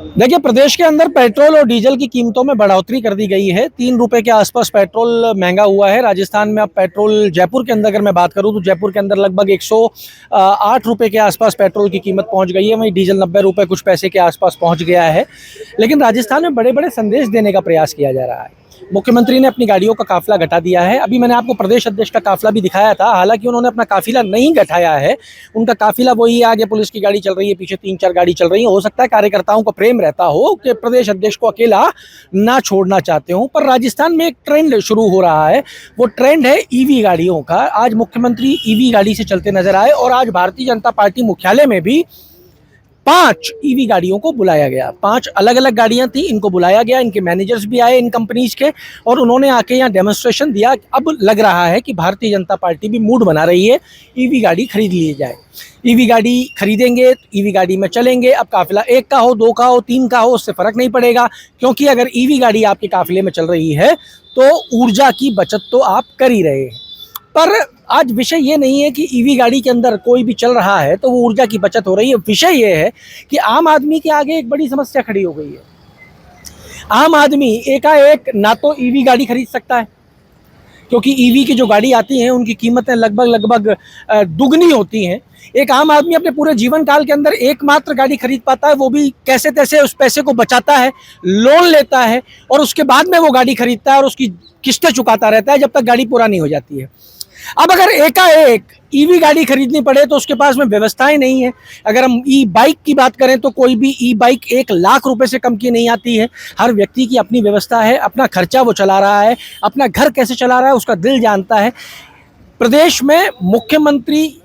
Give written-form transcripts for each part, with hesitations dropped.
देखिए, प्रदेश के अंदर पेट्रोल और डीजल की कीमतों में बढ़ोतरी कर दी गई है। 3 रुपए के आसपास पेट्रोल महंगा हुआ है। राजस्थान में अब पेट्रोल, जयपुर के अंदर अगर मैं बात करूं तो जयपुर के अंदर लगभग 108 रुपए के आसपास पेट्रोल की कीमत पहुंच गई है। वहीं डीजल 90 रुपए कुछ पैसे के आसपास पहुंच गया है। लेकिन राजस्थान में बड़े बड़े संदेश देने का प्रयास किया जा रहा है। मुख्यमंत्री ने अपनी गाड़ियों का काफिला घटा दिया है। अभी मैंने आपको प्रदेश अध्यक्ष का काफिला भी दिखाया था। हालांकि उन्होंने अपना काफिला नहीं घटाया है, उनका काफिला वही है। आगे पुलिस की गाड़ी चल रही है, पीछे 3-4 गाड़ी चल रही है। हो सकता है कार्यकर्ताओं को प्रेम रहता हो कि प्रदेश अध्यक्ष को अकेला ना छोड़ना चाहते हो, पर राजस्थान में एक ट्रेंड शुरू हो रहा है। वो ट्रेंड है ईवी गाड़ियों का। आज मुख्यमंत्री ईवी गाड़ी से चलते नजर आए और आज भारतीय जनता पार्टी मुख्यालय में भी 5 ईवी गाड़ियों को बुलाया गया। 5 अलग अलग गाड़ियां थी, इनको बुलाया गया। इनके मैनेजर्स भी आए इन कंपनीज के, और उन्होंने आके यहाँ डेमोन्स्ट्रेशन दिया। अब लग रहा है कि भारतीय जनता पार्टी भी मूड बना रही है, ईवी गाड़ी खरीद ली जाए। ईवी गाड़ी खरीदेंगे, ईवी गाड़ी में चलेंगे। अब काफिला 1 का हो, 2 का हो, 3 का हो, उससे फर्क नहीं पड़ेगा, क्योंकि अगर ईवी गाड़ी आपके काफिले में चल रही है तो ऊर्जा की बचत तो आप कर ही रहे हैं। पर आज विषय ये नहीं है कि ईवी गाड़ी के अंदर कोई भी चल रहा है तो वो ऊर्जा की बचत हो रही है। विषय ये है कि आम आदमी के आगे एक बड़ी समस्या खड़ी हो गई है। आम आदमी एकाएक ना तो ईवी गाड़ी खरीद सकता है, क्योंकि ईवी की जो गाड़ी आती हैं उनकी कीमतें लगभग दुगनी होती हैं। एक आम आदमी अपने पूरे जीवन काल के अंदर एकमात्र गाड़ी खरीद पाता है, वो भी कैसे तैसे उस पैसे को बचाता है, लोन लेता है और उसके बाद में वो गाड़ी खरीदता है और उसकी किस्तें चुकाता रहता है जब तक गाड़ी पूरा नहीं हो जाती है। अब अगर एकाएक ईवी गाड़ी खरीदनी पड़े तो उसके पास में व्यवस्थाएं नहीं है। अगर हम ई बाइक की बात करें तो कोई भी ई बाइक 1 लाख रुपए से कम की नहीं आती है। हर व्यक्ति की अपनी व्यवस्था है, अपना खर्चा वो चला रहा है, अपना घर कैसे चला रहा है उसका दिल जानता है। प्रदेश में मुख्यमंत्री,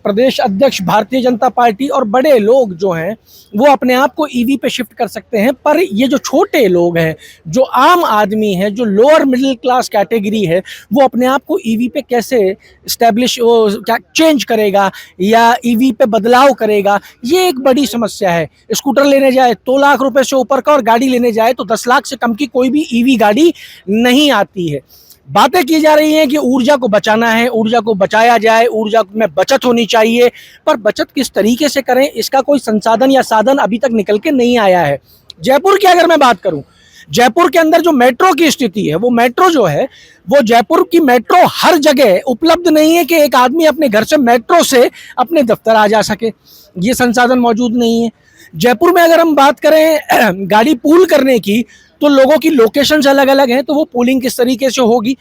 प्रदेश अध्यक्ष भारतीय जनता पार्टी और बड़े लोग जो हैं वो अपने आप को ईवी पे शिफ्ट कर सकते हैं, पर ये जो छोटे लोग हैं, जो आम आदमी हैं, जो लोअर मिडिल क्लास कैटेगरी है, वो अपने आप को ईवी पे कैसे स्टैब्लिश, क्या चेंज करेगा या ईवी पे बदलाव करेगा, ये एक बड़ी समस्या है। स्कूटर लेने जाए 2 लाख रुपए से ऊपर का और गाड़ी लेने जाए तो 10 लाख से कम की कोई भी ईवी गाड़ी नहीं आती है। बातें की जा रही हैं कि ऊर्जा को बचाना है, ऊर्जा को बचाया जाए, ऊर्जा में बचत होनी चाहिए, पर बचत किस तरीके से करें इसका कोई संसाधन या साधन अभी तक निकल के नहीं आया है। जयपुर की अगर मैं बात करूं, जयपुर के अंदर जो मेट्रो की स्थिति है, वो मेट्रो जो है, वो जयपुर की मेट्रो हर जगह उपलब्ध नहीं है कि एक आदमी अपने घर से मेट्रो से अपने दफ्तर आ जा सके, ये संसाधन मौजूद नहीं है। जयपुर में अगर हम बात करें गाड़ी पूल करने की, तो लोगों की लोकेशंस अलग अलग हैं, तो वो पूलिंग किस तरीके से होगी।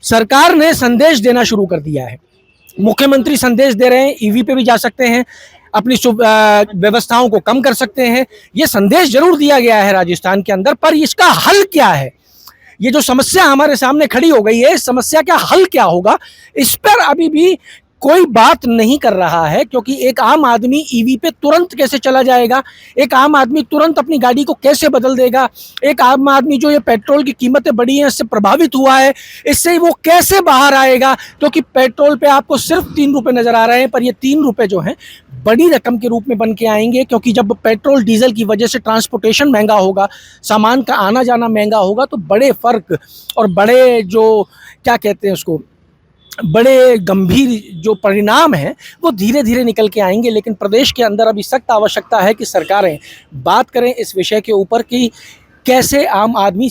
सरकार ने संदेश देना शुरू कर दिया है। मुख्यमंत्री संदेश दे रहे हैं, ईवी पे भी जा सकते हैं, अपनी व्यवस्थाओं को कम कर सकते हैं। ये संदेश जरूर दिया गया है राजस्थान के अंदर, पर इसका हल क्या है? ये जो समस्या हमारे सामने खड़ी हो गई है, इस समस्या का हल क्या होगा, इस पर अभी भी कोई बात नहीं कर रहा है। क्योंकि एक आम आदमी ईवी पे तुरंत कैसे चला जाएगा, एक आम आदमी तुरंत अपनी गाड़ी को कैसे बदल देगा, एक आम आदमी जो ये पेट्रोल की कीमतें बढ़ी हैं इससे प्रभावित हुआ है, इससे वो कैसे बाहर आएगा। क्योंकि पेट्रोल पे आपको सिर्फ 3 रुपए नजर आ रहे हैं, पर ये 3 रुपए जो हैं बड़ी रकम के रूप में बन के आएंगे। क्योंकि जब पेट्रोल डीजल की वजह से ट्रांसपोर्टेशन महंगा होगा, सामान का आना जाना महंगा होगा, तो बड़े फर्क और बड़े जो क्या कहते हैं उसको, बड़े गंभीर जो परिणाम हैं वो धीरे धीरे निकल के आएंगे। लेकिन प्रदेश के अंदर अभी सख्त आवश्यकता है कि सरकारें बात करें इस विषय के ऊपर कि कैसे आम आदमी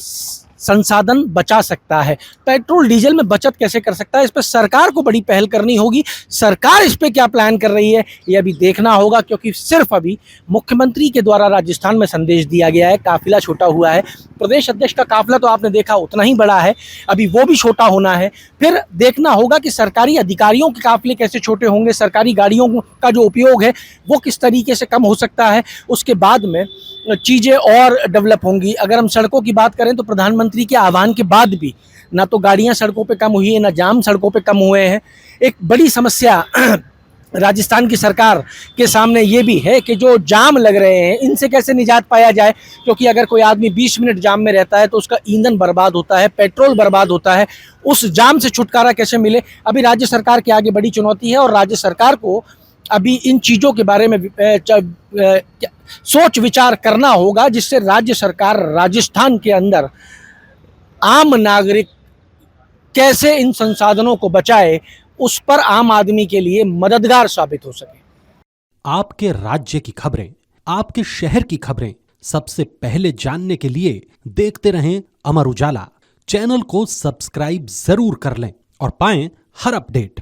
संसाधन बचा सकता है, पेट्रोल डीजल में बचत कैसे कर सकता है। इस पर सरकार को बड़ी पहल करनी होगी। सरकार इस पे क्या प्लान कर रही है ये अभी देखना होगा, क्योंकि सिर्फ अभी मुख्यमंत्री के द्वारा राजस्थान में संदेश दिया गया है, काफिला छोटा हुआ है। प्रदेश अध्यक्ष का काफिला तो आपने देखा उतना ही बड़ा है, अभी वो भी छोटा होना है। फिर देखना होगा कि सरकारी अधिकारियों के काफिले कैसे छोटे होंगे, सरकारी गाड़ियों का जो उपयोग है वो किस तरीके से कम हो सकता है। उसके बाद में चीज़ें और डेवलप होंगी। अगर हम सड़कों की बात करें तो प्रधानमंत्री के आह्वान के बाद भी ना तो गाड़ियां सड़कों पे कम हुई है, ना जाम सड़कों पे कम हुए हैं। एक बड़ी समस्या राजस्थान की सरकार के सामने ये भी है कि जो जाम लग रहे हैं इनसे कैसे निजात पाया जाए। क्योंकि अगर कोई आदमी 20 मिनट जाम में रहता है तो उसका ईंधन बर्बाद होता है, पेट्रोल बर्बाद होता है। उस जाम से छुटकारा कैसे मिले, अभी राज्य सरकार के आगे बड़ी चुनौती है। और राज्य सरकार को अभी इन चीज़ों के बारे में सोच विचार करना होगा, जिससे राज्य सरकार राजस्थान के अंदर आम नागरिक कैसे इन संसाधनों को बचाए, उस पर आम आदमी के लिए मददगार साबित हो सके। आपके राज्य की खबरें, आपके शहर की खबरें सबसे पहले जानने के लिए देखते रहें अमर उजाला। चैनल को सब्सक्राइब जरूर कर लें और पाएं हर अपडेट।